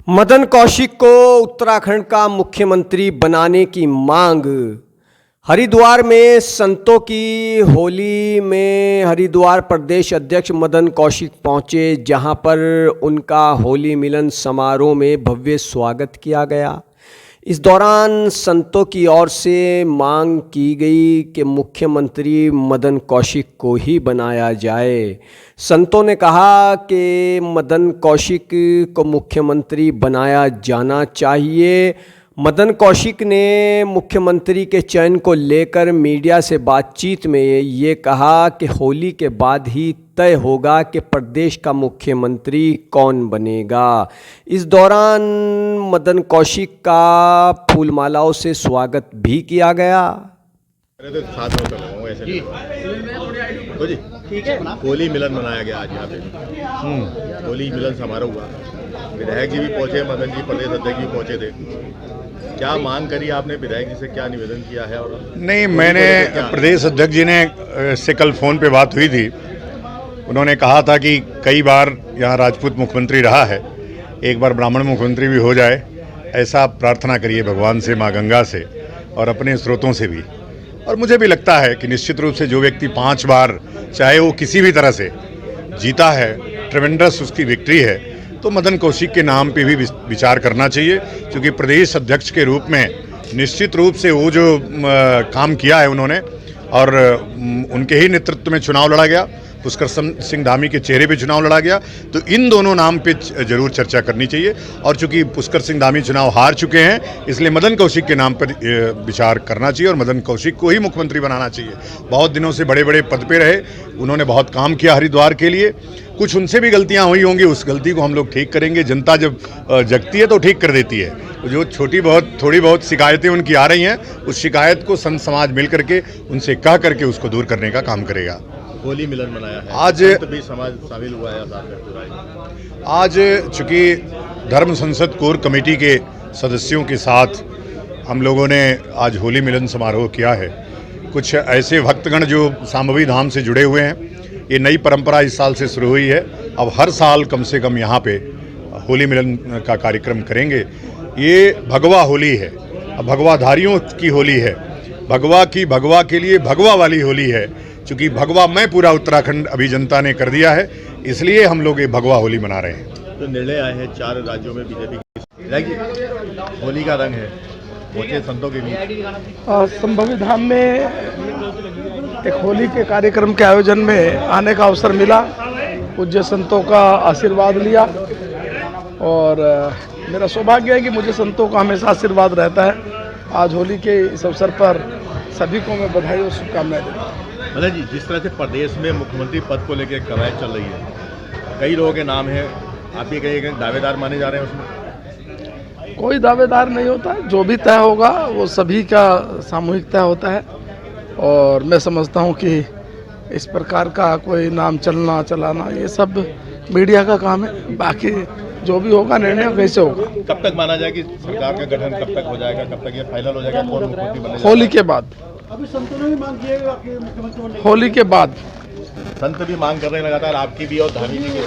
मदन कौशिक को उत्तराखंड का मुख्यमंत्री बनाने की मांग। हरिद्वार में संतों की होली में हरिद्वार प्रदेश अध्यक्ष मदन कौशिक पहुंचे, जहां पर उनका होली मिलन समारोह में भव्य स्वागत किया गया। इस दौरान संतों की ओर से मांग की गई कि मुख्यमंत्री मदन कौशिक को ही बनाया जाए। संतों ने कहा कि मदन कौशिक को मुख्यमंत्री बनाया जाना चाहिए। मदन कौशिक ने मुख्यमंत्री के चयन को लेकर मीडिया से बातचीत में ये कहा कि होली के बाद ही तय होगा कि प्रदेश का मुख्यमंत्री कौन बनेगा। इस दौरान मदन कौशिक का फूलमालाओं से स्वागत भी किया गया। होली मिलन मनाया गया आज यहाँ पे। होली मिलन समारोह हुआ। विधायक जी भी पहुंचे, मदन जी प्रदेश अध्यक्ष भी पहुंचे थे। क्या मांग करी आपने, विधायक जी से क्या निवेदन किया है? और नहीं, मैंने प्रदेश अध्यक्ष जी ने से कल फ़ोन पे बात हुई थी। उन्होंने कहा था कि कई बार यहाँ राजपूत मुख्यमंत्री रहा है, एक बार ब्राह्मण मुख्यमंत्री भी हो जाए, ऐसा प्रार्थना करिए भगवान से, माँ गंगा से और अपने स्रोतों से भी। और मुझे भी लगता है कि निश्चित रूप से जो व्यक्ति 5 बार चाहे वो किसी भी तरह से जीता है, ट्रेमेंडस उसकी विक्ट्री है, तो मदन कौशिक के नाम पे भी विचार करना चाहिए। क्योंकि प्रदेश अध्यक्ष के रूप में निश्चित रूप से वो जो काम किया है उन्होंने, और उनके ही नेतृत्व में चुनाव लड़ा गया, पुष्कर सिंह धामी के चेहरे पे चुनाव लड़ा गया, तो इन दोनों नाम पे जरूर चर्चा करनी चाहिए। और चूंकि पुष्कर सिंह धामी चुनाव हार चुके हैं, इसलिए मदन कौशिक के नाम पर विचार करना चाहिए और मदन कौशिक को ही मुख्यमंत्री बनाना चाहिए। बहुत दिनों से बड़े बड़े पद पे रहे, उन्होंने बहुत काम किया हरिद्वार के लिए। कुछ उनसे भी गलतियां हुई होंगी, उस गलती को हम लोग ठीक करेंगे। जनता जब जगती है तो ठीक कर देती है। जो थोड़ी बहुत शिकायतें उनकी आ रही हैं, उस शिकायत को संत समाज मिल करके उनसे कह करके उसको दूर करने का काम करेगा। होली मिलन मनाया है, आज भी समाज शामिल हुआ है साथ में। आज चूँकि धर्म संसद कोर कमेटी के सदस्यों के साथ हम लोगों ने आज होली मिलन समारोह किया है। कुछ ऐसे भक्तगण जो सांभवी धाम से जुड़े हुए हैं, ये नई परंपरा इस साल से शुरू हुई है। अब हर साल कम से कम यहाँ पे होली मिलन का कार्यक्रम करेंगे। ये भगवा होली है, अब भगवाधारियों की होली है। भगवा के लिए भगवा वाली होली है। चूँकि भगवा मैं पूरा उत्तराखंड अभी जनता ने कर दिया है, इसलिए हम लोग ये भगवा होली मना रहे हैं। तो निर्णय आए हैं 4 राज्यों में बीजेपी की होली का रंग है, पहुंचे संतों के बीच। संभवी धाम में एक होली के कार्यक्रम के आयोजन में आने का अवसर मिला, पूज्य संतों का आशीर्वाद लिया और मेरा सौभाग्य है कि मुझे संतों का हमेशा आशीर्वाद रहता है। आज होली के इस अवसर पर सभी को मैं बधाई और शुभकामनाएं देता हूँ। मदन जी, जिस तरह से प्रदेश में मुख्यमंत्री पद को लेकर कवायद चल रही है, कई लोगों के नाम हैं, आप ये कहिए दावेदार माने जा रहे हैं उसमें? कोई दावेदार नहीं होता, जो भी तय होगा वो सभी का सामूहिक तय होता है। और मैं समझता हूँ कि इस प्रकार का कोई नाम चलना चलाना ये सब मीडिया का काम है। बाकी जो भी होगा निर्णय वैसे होगा। कब तक माना जाए कि सरकार का गठन कब तक हो जाएगा, कब तक ये फाइनल हो जाएगा, कौन मुख्यमंत्री बनेगा? होली के बाद। अभी संतों ने भी मांग की है कि मुख्यमंत्री होली के बाद संत भी मांग कर रहे हैं लगातार, आपकी भी और धामी जी की।